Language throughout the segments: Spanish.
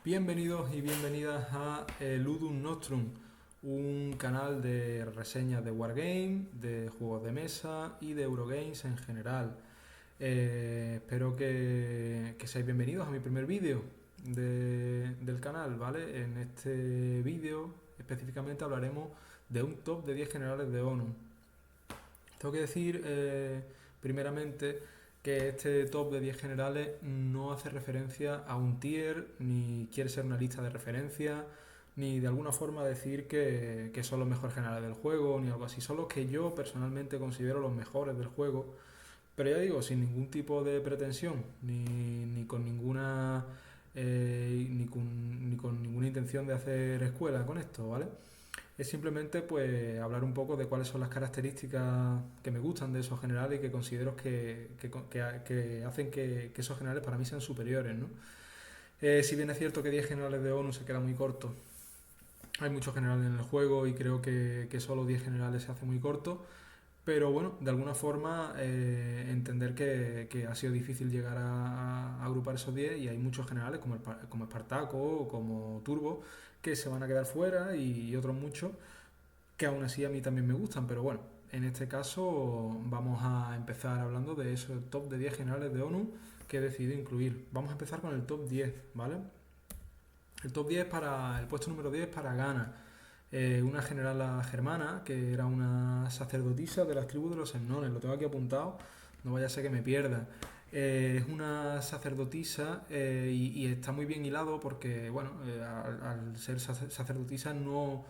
Bienvenidos y bienvenidas a Ludum Nostrum, un canal de reseñas de Wargame, de juegos de mesa y de Eurogames en general. Espero que seáis bienvenidos a mi primer vídeo del canal, ¿vale? En este vídeo específicamente hablaremos de un top de 10 generales de ONU. Tengo que decir, primeramente, que este top de 10 generales no hace referencia a un tier, ni quiere ser una lista de referencia, ni de alguna forma decir que son los mejores generales del juego, ni algo así. Son los que yo personalmente considero los mejores del juego, pero ya digo, sin ningún tipo de pretensión, ni con ninguna ni con ninguna intención de hacer escuela con esto, ¿vale? Es simplemente pues hablar un poco de cuáles son las características que me gustan de esos generales y que considero que hacen que esos generales para mí sean superiores, ¿no? Si bien es cierto que 10 generales de ONU se queda muy corto, hay muchos generales en el juego y creo que solo 10 generales se hace muy corto, pero bueno, de alguna forma entender que ha sido difícil llegar a agrupar esos 10 y hay muchos generales como Espartaco o como Turbo que se van a quedar fuera y otros muchos que aún así a mí también me gustan, pero bueno, en este caso vamos a empezar hablando de esos top de 10 generales de ONU que he decidido incluir. Vamos a empezar con el top 10, ¿vale? El top 10 para el puesto número 10 para Ghana, una generala germana que era una sacerdotisa de las tribus de los Semnones, lo tengo aquí apuntado, no vaya a ser que me pierda. Es una sacerdotisa y está muy bien hilado porque, bueno, al ser sacerdotisa no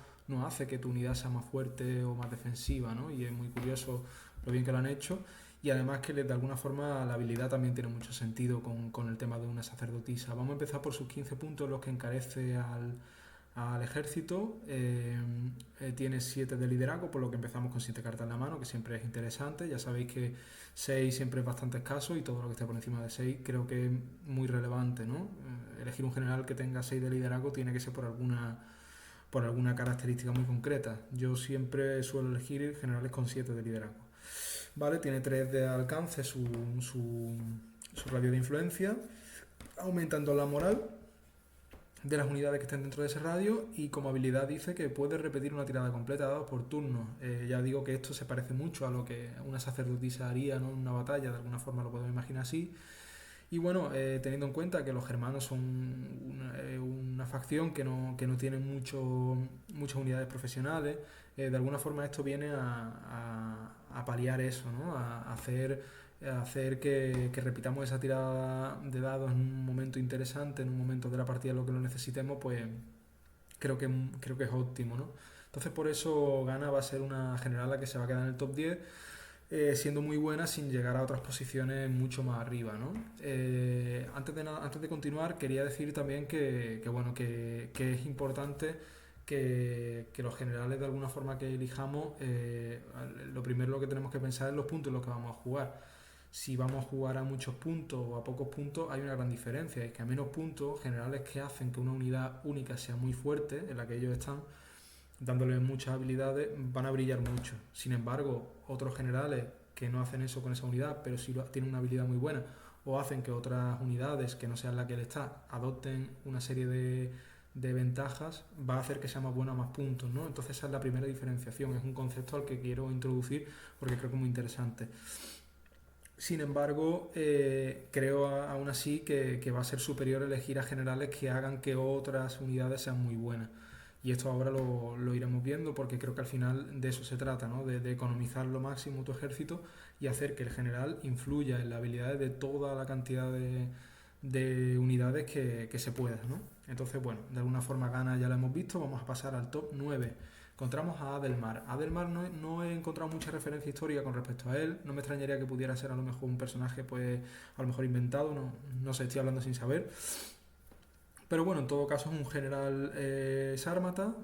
hace que tu unidad sea más fuerte o más defensiva, ¿no? Y es muy curioso lo bien que lo han hecho. Y además que de alguna forma la habilidad también tiene mucho sentido con el tema de una sacerdotisa. Vamos a empezar por sus 15 puntos, los que encarece al ejército. Tiene 7 de liderazgo, por lo que empezamos con 7 cartas en la mano, que siempre es interesante. Ya sabéis que 6 siempre es bastante escaso y todo lo que esté por encima de 6 creo que es muy relevante, ¿no? Elegir un general que tenga 6 de liderazgo tiene que ser por alguna característica muy concreta. Yo siempre suelo elegir generales con 7 de liderazgo. Vale, tiene 3 de alcance su radio de influencia, aumentando la moral de las unidades que estén dentro de ese radio y como habilidad dice que puede repetir una tirada completa de dados por turno. Ya digo que esto se parece mucho a lo que una sacerdotisa haría, ¿no? En una batalla, de alguna forma lo podemos imaginar así. Y bueno, teniendo en cuenta que los germanos son una facción que no tiene muchas unidades profesionales, de alguna forma esto viene a paliar eso, ¿no? A hacer que repitamos esa tirada de dados en un momento interesante, en un momento de la partida en lo que lo necesitemos, pues creo que es óptimo, ¿no? Entonces por eso Gana va a ser una general la que se va a quedar en el top 10 siendo muy buena sin llegar a otras posiciones mucho más arriba, ¿no? Antes de continuar, quería decir también bueno, que es importante que los generales de alguna forma que elijamos, lo primero que tenemos que pensar es los puntos en los que vamos a jugar. Si vamos a jugar a muchos puntos o a pocos puntos, hay una gran diferencia. Es que a menos puntos, generales que hacen que una unidad única sea muy fuerte, en la que ellos están, dándole muchas habilidades, van a brillar mucho. Sin embargo, otros generales que no hacen eso con esa unidad, pero sí tienen una habilidad muy buena, o hacen que otras unidades que no sean la que él está adopten una serie de ventajas, va a hacer que sea más buena a más puntos, ¿no? Entonces esa es la primera diferenciación, es un concepto al que quiero introducir porque creo que es muy interesante. Sin embargo, creo aún así que va a ser superior elegir a generales que hagan que otras unidades sean muy buenas. Y esto ahora lo iremos viendo porque creo que al final de eso se trata, ¿no? De economizar lo máximo tu ejército y hacer que el general influya en las habilidades de toda la cantidad de unidades que se pueda, ¿no? Entonces, bueno, de alguna forma Gana ya lo hemos visto, vamos a pasar al top 9. Encontramos a Adelmar. Adelmar no he encontrado mucha referencia histórica con respecto a él. No me extrañaría que pudiera ser a lo mejor un personaje, pues, a lo mejor inventado. No sé, estoy hablando sin saber. Pero bueno, en todo caso es un general sármata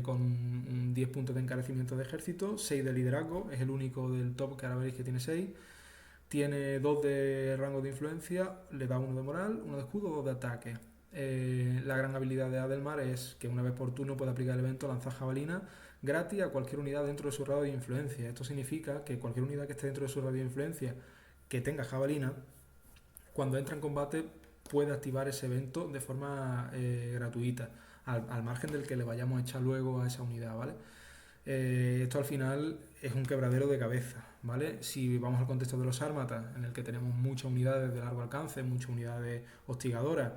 con 10 puntos de encarecimiento de ejército, 6 de liderazgo, es el único del top que ahora veréis que tiene 6. Tiene 2 de rango de influencia, le da 1 de moral, 1 de escudo, 2 de ataque. La gran habilidad de Adelmar es que una vez por turno puede aplicar el evento lanzar jabalina gratis a cualquier unidad dentro de su radio de influencia. Esto significa que cualquier unidad que esté dentro de su radio de influencia que tenga jabalina, cuando entra en combate puede activar ese evento de forma gratuita, al margen del que le vayamos a echar luego a esa unidad, ¿vale? Esto al final es un quebradero de cabeza, ¿vale? Si vamos al contexto de los sármatas, en el que tenemos muchas unidades de largo alcance, muchas unidades hostigadoras,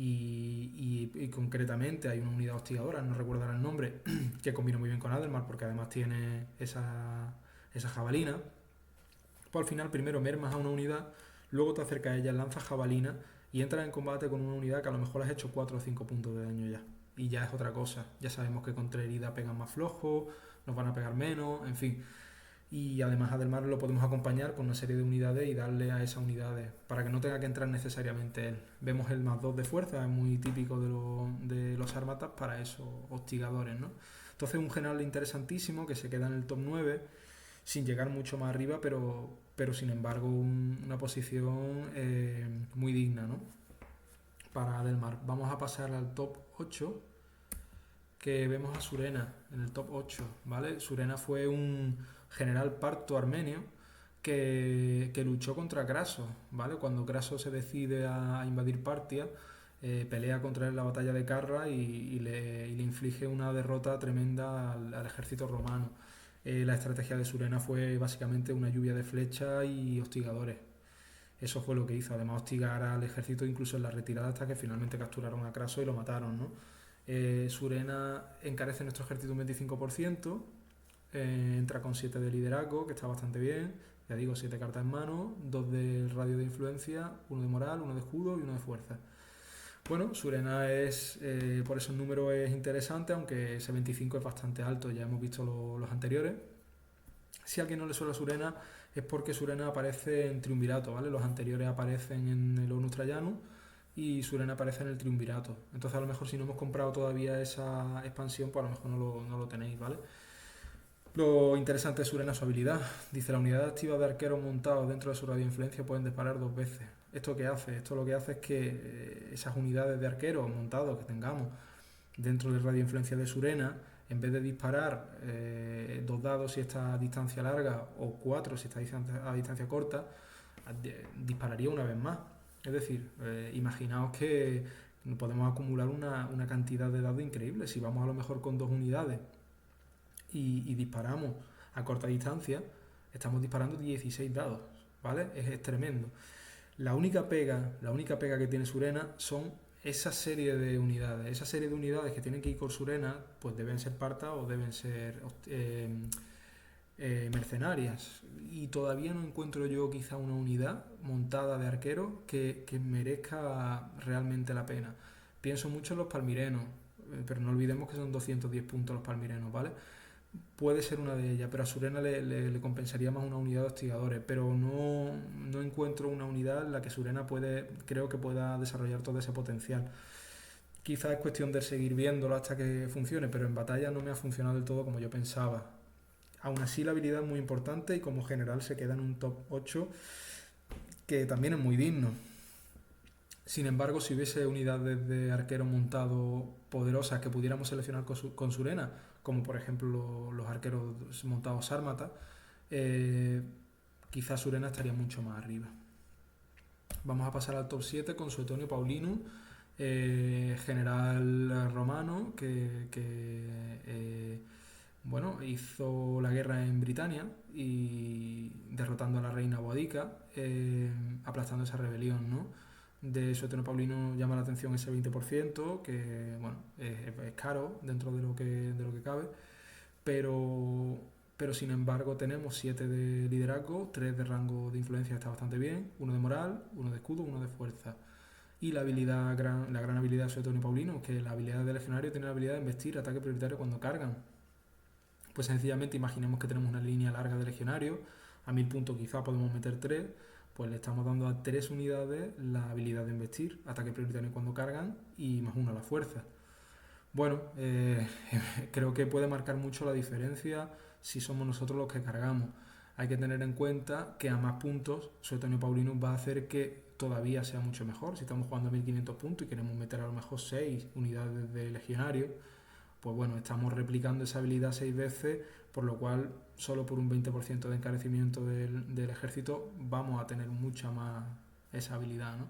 y concretamente hay una unidad hostigadora, no recuerdo ahora el nombre, que combina muy bien con Adelmar porque además tiene esa jabalina, pues al final primero mermas a una unidad, luego te acercas a ella, lanzas jabalina y entras en combate con una unidad que a lo mejor has hecho 4 o 5 puntos de daño ya. Y ya es otra cosa. Ya sabemos que contra herida pegan más flojo, nos van a pegar menos, en fin. Y además Adelmar lo podemos acompañar con una serie de unidades y darle a esas unidades para que no tenga que entrar necesariamente él. Vemos el +2 de fuerza, es muy típico de los sármatas para esos hostigadores, ¿no? Entonces un general interesantísimo que se queda en el top 9 sin llegar mucho más arriba, pero sin embargo una posición muy digna, ¿no? Para Adelmar. Vamos a pasar al top 8, que vemos a Surena en el top 8, ¿vale? Surena fue un general parto armenio que luchó contra Craso, ¿vale? Cuando Craso se decide a invadir Partia, pelea contra él en la batalla de Carra y le inflige una derrota tremenda al ejército romano. La estrategia de Surena fue básicamente una lluvia de flechas y hostigadores. Eso fue lo que hizo, además hostigar al ejército incluso en la retirada hasta que finalmente capturaron a Craso y lo mataron, ¿no? Surena encarece nuestro ejército un 25%, entra con 7 de liderazgo, que está bastante bien, ya digo, 7 cartas en mano, 2 de radio de influencia, 1 de moral, 1 de escudo y 1 de fuerza. Bueno, Surena por esos números es interesante, aunque ese 25 es bastante alto, ya hemos visto los anteriores. Si a alguien no le suena Surena es porque Surena aparece en Triunvirato, ¿vale? Los anteriores aparecen en el Onus Traianus y Surena aparece en el Triunvirato. Entonces a lo mejor si no hemos comprado todavía esa expansión, pues a lo mejor no lo tenéis, ¿vale? Lo interesante de Surena es su habilidad. Dice, la unidad activa de arqueros montados dentro de su radio de influencia pueden disparar 2 veces. ¿Esto qué hace? Esto lo que hace es que esas unidades de arqueros montados que tengamos dentro del radio de influencia de Surena, en vez de disparar 2 dados si está a distancia larga o 4 si está a distancia corta, dispararía una vez más. Es decir, imaginaos que podemos acumular una cantidad de dados increíble. Si vamos a lo mejor con 2 unidades y disparamos a corta distancia, estamos disparando 16 dados, ¿vale? Es tremendo. La única pega que tiene Surena son esa serie de unidades. Esa serie de unidades que tienen que ir con Surena, pues deben ser partas o deben ser mercenarias. Y todavía no encuentro yo quizá una unidad montada de arquero que merezca realmente la pena. Pienso mucho en los palmirenos, pero no olvidemos que son 210 puntos los palmirenos, ¿vale? Puede ser una de ellas, pero a Surena le compensaría más una unidad de hostigadores, pero no encuentro una unidad en la que Surena creo que pueda desarrollar todo ese potencial. Quizás es cuestión de seguir viéndolo hasta que funcione, pero en batalla no me ha funcionado del todo como yo pensaba. Aún así la habilidad es muy importante y como general se queda en un top 8 que también es muy digno. Sin embargo, si hubiese unidades de arquero montado poderosas que pudiéramos seleccionar con Surena, como por ejemplo los arqueros montados sármatas, quizás Surena estaría mucho más arriba. Vamos a pasar al top 7 con Suetonio Paulinus, general romano que bueno, hizo la guerra en Britania y derrotando a la reina Boadica, aplastando esa rebelión, ¿no? De Suetonio Paulino llama la atención ese 20%, que bueno, es caro dentro de lo que cabe, pero sin embargo tenemos 7 de liderazgo, 3 de rango de influencia, está bastante bien, 1 de moral, 1 de escudo, 1 de fuerza. Y la gran habilidad de Suetonio Paulino, que la habilidad del legionario tiene la habilidad de investir ataque prioritario cuando cargan. Pues sencillamente imaginemos que tenemos una línea larga de legionarios, a 1000 puntos quizá podemos meter 3, pues le estamos dando a 3 unidades la habilidad de investir, ataque prioritario cuando cargan y más 1 a la fuerza. Bueno, creo que puede marcar mucho la diferencia si somos nosotros los que cargamos. Hay que tener en cuenta que a más puntos, Suetonio Paulinus va a hacer que todavía sea mucho mejor. Si estamos jugando a 1500 puntos y queremos meter a lo mejor 6 unidades de legionarios, pues bueno, estamos replicando esa habilidad 6 veces, por lo cual solo por un 20% de encarecimiento del ejército vamos a tener mucha más esa habilidad, ¿no?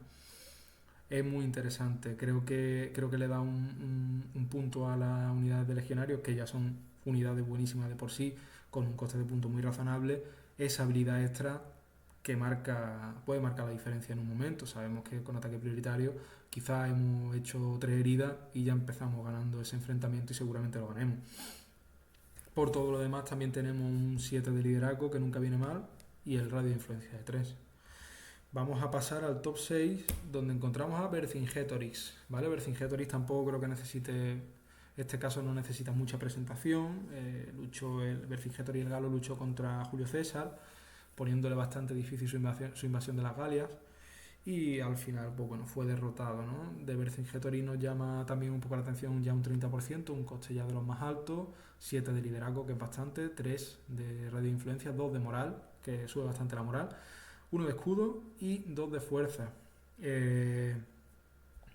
es muy interesante. Creo que le da un punto a las unidades de legionarios, que ya son unidades buenísimas de por sí, con un coste de punto muy razonable. Esa habilidad extra que puede marcar la diferencia en un momento. Sabemos que con ataque prioritario quizás hemos hecho 3 heridas y ya empezamos ganando ese enfrentamiento y seguramente lo ganemos. Por todo lo demás también tenemos un 7 de liderazgo que nunca viene mal y el radio de influencia de 3. Vamos a pasar al top 6, donde encontramos a Vercingetorix, ¿vale? Vercingetorix tampoco creo que necesite, este caso no necesita mucha presentación. Vercingetorix el galo luchó contra Julio César, poniéndole bastante difícil su invasión de las Galias, y al final pues bueno, fue derrotado, ¿no? De Vercingetorix nos llama también un poco la atención ya un 30%, un coste ya de los más altos, 7 de liderazgo, que es bastante, 3 de radio de influencia, 2 de moral, que sube bastante la moral, 1 de escudo y 2 de fuerza. Eh,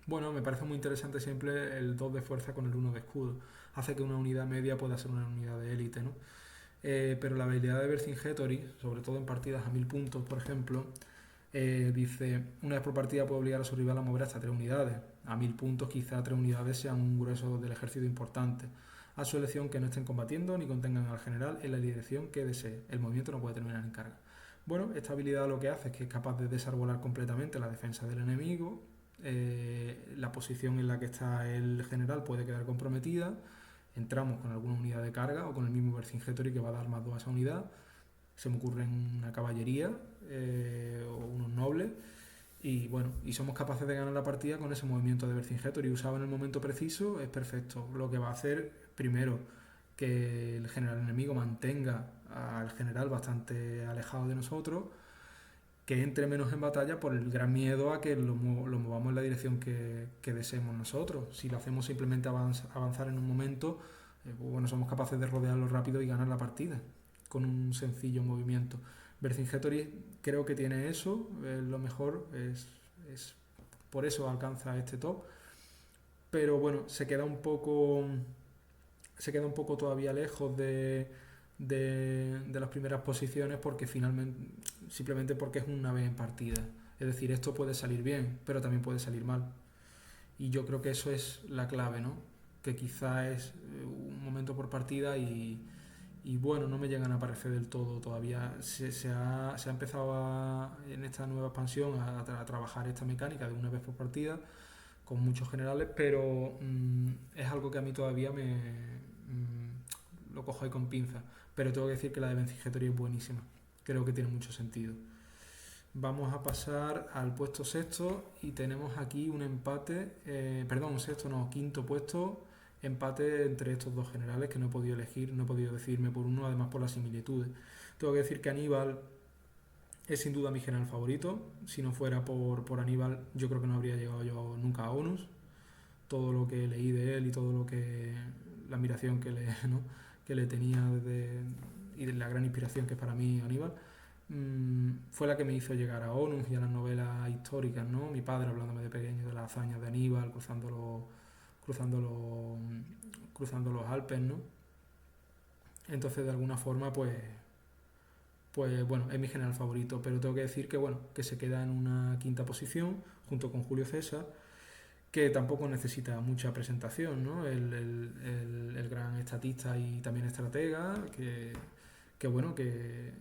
bueno, me parece muy interesante siempre el 2 de fuerza con el 1 de escudo. Hace que una unidad media pueda ser una unidad de élite, ¿no? Pero la habilidad de Vercingetorix, sobre todo en partidas a 1000 puntos, por ejemplo, dice, una vez por partida puede obligar a su rival a mover hasta 3 unidades. A 1000 puntos quizá 3 unidades sean un grueso del ejército importante. A su elección que no estén combatiendo ni contengan al general en la dirección que desee. El movimiento no puede terminar en carga. Bueno, esta habilidad lo que hace es que es capaz de desarbolar completamente la defensa del enemigo. La posición en la que está el general puede quedar comprometida. Entramos con alguna unidad de carga o con el mismo Vercingetorix que va a dar más 2 a esa unidad. Se me ocurre una caballería o unos nobles. Y bueno, y somos capaces de ganar la partida con ese movimiento de Vercingetorix usado en el momento preciso, es perfecto. Lo que va a hacer, primero, que el general enemigo mantenga al general bastante alejado de nosotros, que entre menos en batalla por el gran miedo a que lo movamos en la dirección que deseemos nosotros. Si lo hacemos simplemente avanzar en un momento, pues bueno, somos capaces de rodearlo rápido y ganar la partida con un sencillo movimiento. Vercingetorix creo que tiene eso, lo mejor es por eso alcanza este top, pero bueno, se queda un poco todavía lejos de las primeras posiciones porque finalmente, simplemente porque es una vez en partida. Es decir, esto puede salir bien, pero también puede salir mal. Y yo creo que eso es la clave, ¿no? Que quizá es un momento por partida y bueno, no me llegan a aparecer del todo todavía. Se ha empezado en esta nueva expansión a trabajar esta mecánica de una vez por partida con muchos generales, pero es algo que a mí todavía lo cojo ahí con pinza. Pero tengo que decir que la de Vercingetorix es buenísima. Creo que tiene mucho sentido. Vamos a pasar al puesto sexto y tenemos aquí un empate, perdón, sexto no, quinto puesto, empate entre estos dos generales que no he podido elegir, no he podido decidirme por uno, además por las similitudes. Tengo que decir que Aníbal es sin duda mi general favorito. Si no fuera por Aníbal, yo creo que no habría llegado yo nunca a ONUS. Todo lo que leí de él y todo lo que la admiración que le, ¿no? que le tenía y de la gran inspiración que es para mí Aníbal, fue la que me hizo llegar a ONUS y a las novelas históricas, ¿no? Mi padre hablándome de pequeño de las hazañas de Aníbal, cruzando los, cruzando los Alpes, ¿no? Entonces, de alguna forma, pues bueno, es mi general favorito, pero tengo que decir que bueno, que se queda en una quinta posición junto con Julio César, que tampoco necesita mucha presentación, ¿no? El gran estatista y también estratega, que bueno, que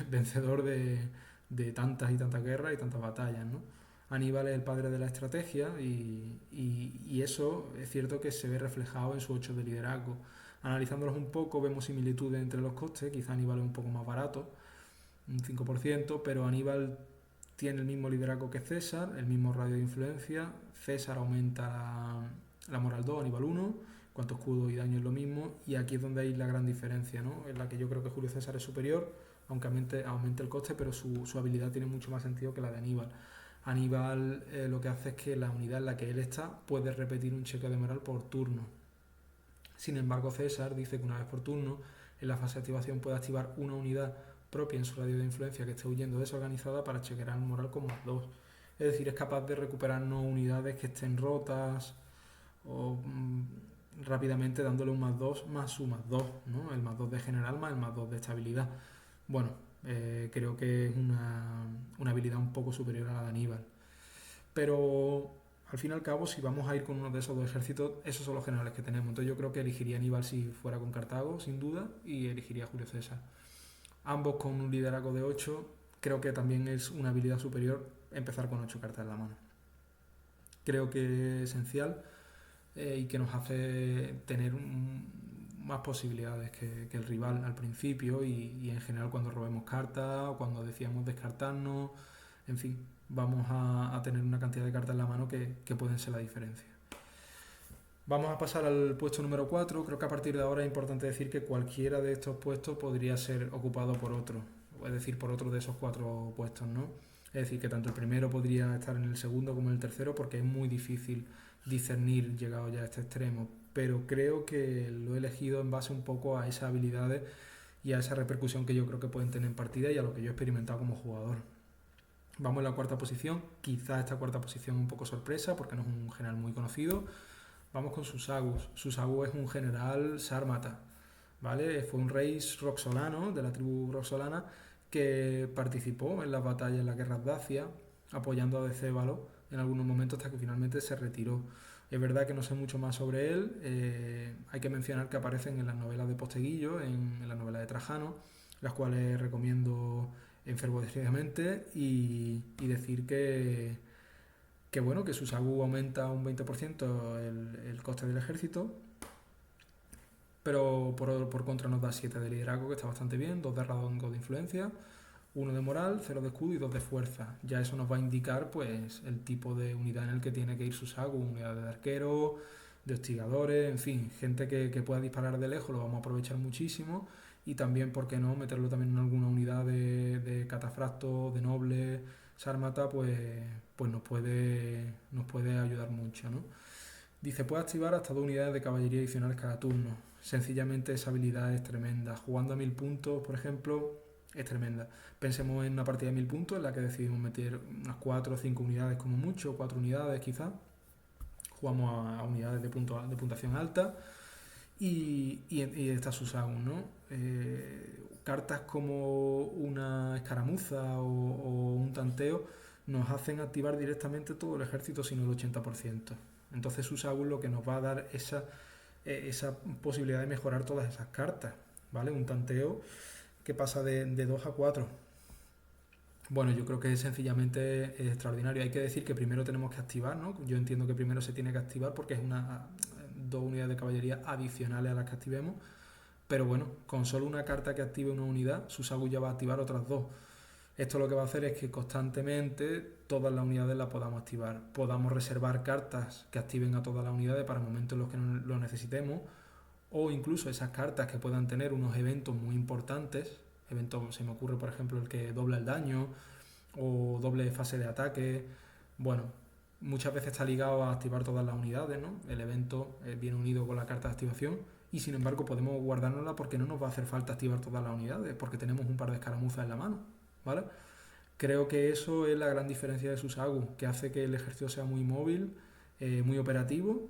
vencedor de tantas y tantas guerras y tantas batallas, ¿no? Aníbal es el padre de la estrategia y eso es cierto que se ve reflejado en su 8 de liderazgo. Analizándolos un poco vemos similitudes entre los costes, quizá Aníbal es un poco más barato, un 5%, pero Aníbal tiene el mismo liderazgo que César, el mismo radio de influencia. César aumenta la moral 2, Aníbal 1, cuanto escudo y daño es lo mismo, y aquí es donde hay la gran diferencia, ¿no? En la que yo creo que Julio César es superior, aunque aumente el coste, pero su habilidad tiene mucho más sentido que la de Aníbal. Aníbal lo que hace es que la unidad en la que él está puede repetir un cheque de moral por turno. Sin embargo, César dice que una vez por turno, en la fase de activación puede activar una unidad propia en su radio de influencia que esté huyendo desorganizada para chequear el moral con más 2. Es decir, es capaz de recuperarnos unidades que estén rotas o rápidamente dándole un más 2 más su más 2, ¿no? El más 2 de general más el más 2 de estabilidad. Bueno, creo que es una habilidad un poco superior a la de Aníbal. Pero al fin y al cabo, si vamos a ir con uno de esos dos ejércitos, esos son los generales que tenemos. Entonces yo creo que elegiría a Aníbal si fuera con Cartago, sin duda, y elegiría a Julio César. Ambos con un liderazgo de 8, creo que también es una habilidad superior empezar con 8 cartas en la mano. Creo que es esencial y que nos hace tener más posibilidades que el rival al principio y en general cuando robemos cartas o cuando decíamos descartarnos, en fin, vamos a tener una cantidad de cartas en la mano que pueden ser la diferencia. Vamos a pasar al puesto número 4. Creo que a partir de ahora es importante decir que cualquiera de estos puestos podría ser ocupado por otro, es decir, por otro de esos 4 puestos, ¿no? Es decir, que tanto el primero podría estar en el segundo como en el tercero porque es muy difícil discernir llegado ya a este extremo, pero creo que lo he elegido en base un poco a esas habilidades y a esa repercusión que yo creo que pueden tener en partida y a lo que yo he experimentado como jugador. Vamos en la cuarta posición, quizás esta cuarta posición un poco sorpresa porque no es un general muy conocido. Vamos con Susagus. Susagus es un general sármata, ¿vale? Fue un rey roxolano, de la tribu roxolana, que participó en las batallas en la guerra Dacia, apoyando a Decébalo en algunos momentos hasta que finalmente se retiró. Es verdad que no sé mucho más sobre él, hay que mencionar que aparecen en las novelas de Posteguillo, en las novelas de Trajano, las cuales recomiendo enfervocidamente y decir que bueno, que Susagu aumenta un 20% el coste del ejército, pero por contra nos da 7 de liderazgo, que está bastante bien, 2 de rango de influencia, 1 de moral, 0 de escudo y 2 de fuerza. Ya eso nos va a indicar pues el tipo de unidad en el que tiene que ir Susagu, unidades de arquero, de hostigadores, en fin, gente que pueda disparar de lejos, lo vamos a aprovechar muchísimo y también, ¿por qué no?, meterlo también en alguna unidad de catafracto, de noble, sármata, pues nos puede ayudar mucho, ¿no? Dice, puede activar hasta 2 unidades de caballería adicionales cada turno. Sencillamente esa habilidad es tremenda. Jugando a 1000 puntos, por ejemplo, es tremenda. Pensemos en una partida de 1000 puntos en la que decidimos meter unas 4 o 5 unidades como mucho, 4 unidades quizás. Jugamos a unidades de puntuación alta y está Susagun, ¿no? Cartas como una escaramuza o un tanteo nos hacen activar directamente todo el ejército, sino el 80%. Entonces Susagun lo que nos va a dar esa posibilidad de mejorar todas esas cartas, ¿vale? Un tanteo que pasa de 2 a 4. Bueno, yo creo que sencillamente es extraordinario. Hay que decir que primero tenemos que activar, ¿no? Yo entiendo que primero se tiene que activar porque es 2 unidades de caballería adicionales a las que activemos. Pero bueno, con solo una carta que active una unidad, Susagu ya va a activar otras 2. Esto lo que va a hacer es que constantemente todas las unidades las podamos activar. Podamos reservar cartas que activen a todas las unidades para momentos en los que no lo necesitemos. O incluso esas cartas que puedan tener unos eventos muy importantes. Eventos, se me ocurre por ejemplo el que dobla el daño o doble fase de ataque. Bueno, muchas veces está ligado a activar todas las unidades, ¿no? El evento viene unido con la carta de activación y sin embargo podemos guardárnosla porque no nos va a hacer falta activar todas las unidades porque tenemos un par de escaramuzas en la mano, ¿vale? Creo que eso es la gran diferencia de Susagu, que hace que el ejército sea muy móvil, muy operativo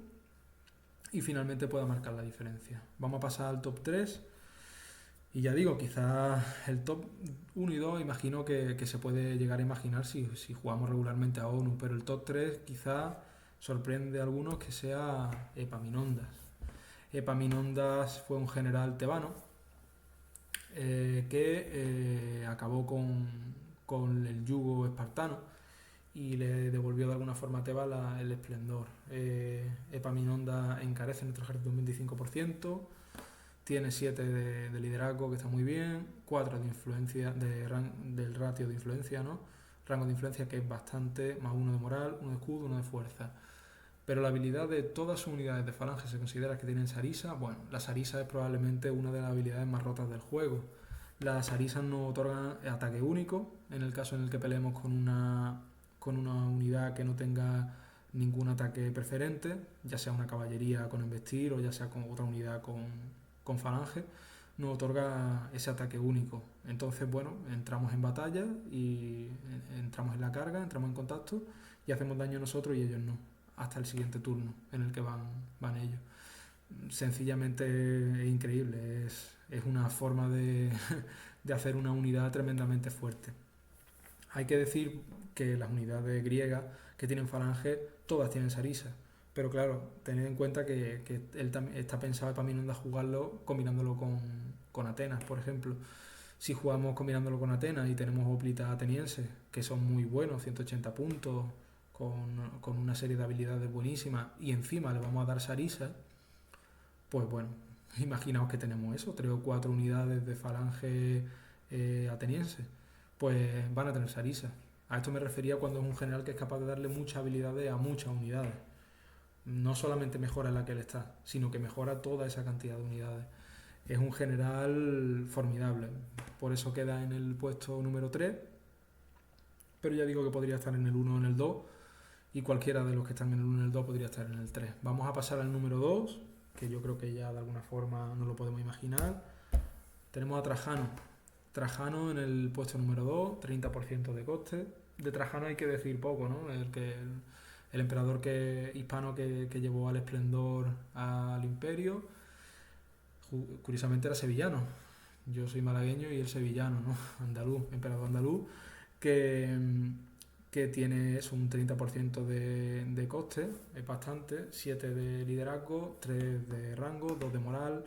y finalmente pueda marcar la diferencia. Vamos a pasar al top 3 y ya digo, quizás el top 1 y 2 imagino que se puede llegar a imaginar si jugamos regularmente a ONU, pero el top 3 quizás sorprende a algunos que sea Epaminondas. Epaminondas fue un general tebano que acabó con el yugo espartano y le devolvió de alguna forma a Tebas el esplendor. Epaminondas encarece nuestro ejército un 25%, tiene 7 de liderazgo, que está muy bien, 4 de influencia, del ratio de influencia, ¿no? Rango de influencia que es bastante, más 1 de moral, 1 de escudo, 1 de fuerza. Pero la habilidad de todas sus unidades de falange se considera que tienen Sarisa. Bueno, la Sarisa es probablemente una de las habilidades más rotas del juego. Las Sarisas nos otorgan ataque único, en el caso en el que peleemos con una unidad que no tenga ningún ataque preferente, ya sea una caballería con embestir o ya sea con otra unidad con falange, nos otorga ese ataque único. Entonces, bueno, entramos en batalla y entramos en la carga, entramos en contacto y hacemos daño nosotros y ellos no, hasta el siguiente turno en el que van ellos. Sencillamente es increíble, es una forma de hacer una unidad tremendamente fuerte. Hay que decir que las unidades griegas que tienen falange, todas tienen Sarisa. Pero claro, tened en cuenta que él está pensado para mí no jugarlo combinándolo con Atenas, por ejemplo. Si jugamos combinándolo con Atenas y tenemos hoplitas atenienses, que son muy buenos, 180 puntos, con una serie de habilidades buenísimas, y encima le vamos a dar Sarisa, pues bueno, imaginaos que tenemos eso, 3 o 4 unidades de falange ateniense, pues van a tener Sarisa. A esto me refería cuando es un general que es capaz de darle muchas habilidades a muchas unidades. No solamente mejora la que él está, sino que mejora toda esa cantidad de unidades. Es un general formidable. Por eso queda en el puesto número 3, pero ya digo que podría estar en el 1 o en el 2, y cualquiera de los que están en el 1 y el 2 podría estar en el 3. Vamos a pasar al número 2, que yo creo que ya de alguna forma no lo podemos imaginar. Tenemos a Trajano. Trajano en el puesto número 2, 30% de coste. De Trajano hay que decir poco, ¿no? El emperador hispano que llevó al esplendor al imperio. Curiosamente era sevillano. Yo soy malagueño y él sevillano, ¿no? Andaluz, emperador andaluz, que, que tiene eso, un 30% de coste, es bastante, 7 de liderazgo, 3 de rango, 2 de moral,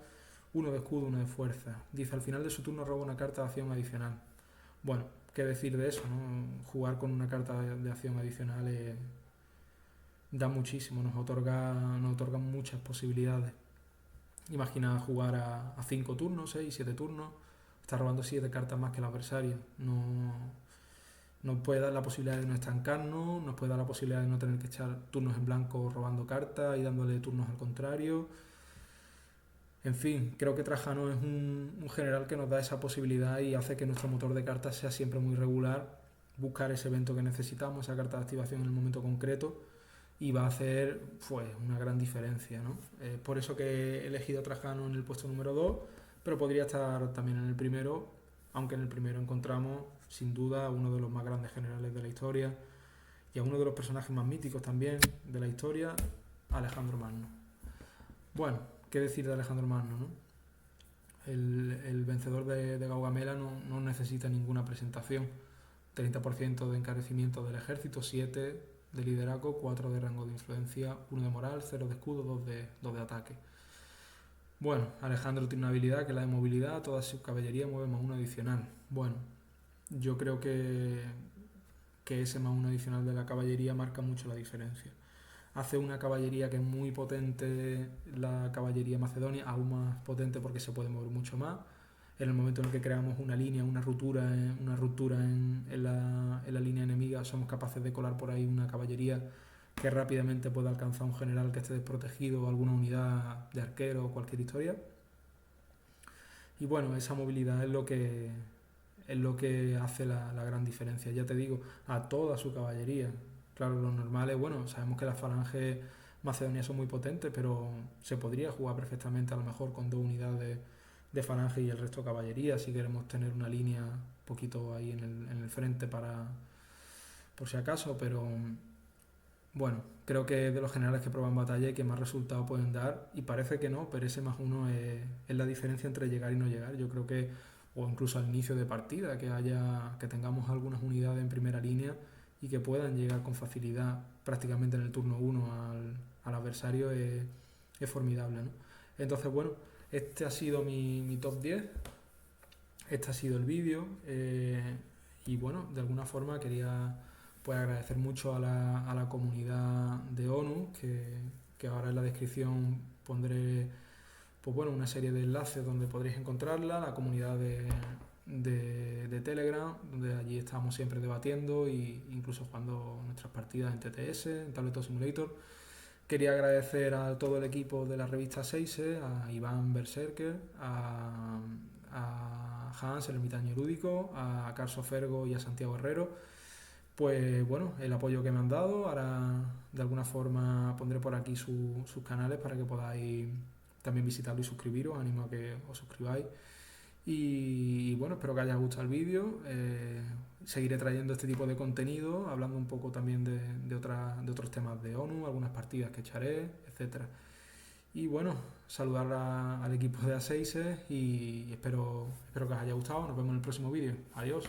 1 de escudo, 1 de fuerza. Dice, al final de su turno roba una carta de acción adicional. Bueno, qué decir de eso, ¿no? Jugar con una carta de acción adicional da muchísimo, nos otorga muchas posibilidades. Imagina jugar a 5 turnos, 6, 7 turnos, está robando 7 cartas más que el adversario. Nos puede dar la posibilidad de no estancarnos, nos puede dar la posibilidad de no tener que echar turnos en blanco robando cartas y dándole turnos al contrario. En fin, creo que Trajano es un general que nos da esa posibilidad y hace que nuestro motor de cartas sea siempre muy regular, buscar ese evento que necesitamos, esa carta de activación en el momento concreto, y va a hacer pues una gran diferencia, ¿no? Por eso que he elegido a Trajano en el puesto número 2, pero podría estar también en el primero, aunque en el primero encontramos sin duda a uno de los más grandes generales de la historia y a uno de los personajes más míticos también de la historia, Alejandro Magno. Bueno, ¿qué decir de Alejandro Magno, no? El vencedor de Gaugamela no necesita ninguna presentación. 30% de encarecimiento del ejército, 7 de liderazgo, 4 de rango de influencia, 1 de moral, 0 de escudo, 2 de ataque. Bueno, Alejandro tiene una habilidad que es la de movilidad, toda su caballería mueve +1 adicional. Bueno, yo creo que ese +1 adicional de la caballería marca mucho la diferencia. Hace una caballería que es muy potente, la caballería macedonia, aún más potente porque se puede mover mucho más. En el momento en el que creamos una línea, una ruptura en la línea enemiga, somos capaces de colar por ahí una caballería que rápidamente pueda alcanzar a un general que esté desprotegido o alguna unidad de arquero o cualquier historia. Y bueno, esa movilidad es lo que hace la gran diferencia. Ya te digo, a toda su caballería. Claro, los normales, bueno, sabemos que las falanges macedonias son muy potentes, pero se podría jugar perfectamente a lo mejor con 2 unidades de falange y el resto caballería, si queremos tener una línea un poquito ahí en el frente por si acaso, pero bueno, creo que de los generales que prueban batalla y que más resultados pueden dar, y parece que no, pero ese +1 es la diferencia entre llegar y no llegar. Yo creo que, o incluso al inicio de partida, que tengamos algunas unidades en primera línea y que puedan llegar con facilidad prácticamente en el turno 1 al adversario es formidable, ¿no? Entonces, bueno, este ha sido mi top 10, este ha sido el vídeo, y bueno, de alguna forma quería pues agradecer mucho a la comunidad de ONU, que ahora en la descripción pondré pues bueno, una serie de enlaces donde podréis encontrarla, la comunidad de Telegram, donde allí estamos siempre debatiendo e incluso jugando nuestras partidas en TTS, en Tabletop Simulator. Quería agradecer a todo el equipo de la revista Seise, a Iván Berserker, a Hans, el ermitaño lúdico, a Carso Fergo y a Santiago Herrero. Pues bueno, el apoyo que me han dado. Ahora de alguna forma pondré por aquí sus canales para que podáis también visitarlo y suscribiros. Animo a que os suscribáis. Y bueno, espero que haya gustado el vídeo. Seguiré trayendo este tipo de contenido, hablando un poco también de otros temas de ONU, algunas partidas que echaré, etcétera. Y bueno, saludar al equipo de A6 y espero que os haya gustado. Nos vemos en el próximo vídeo. Adiós.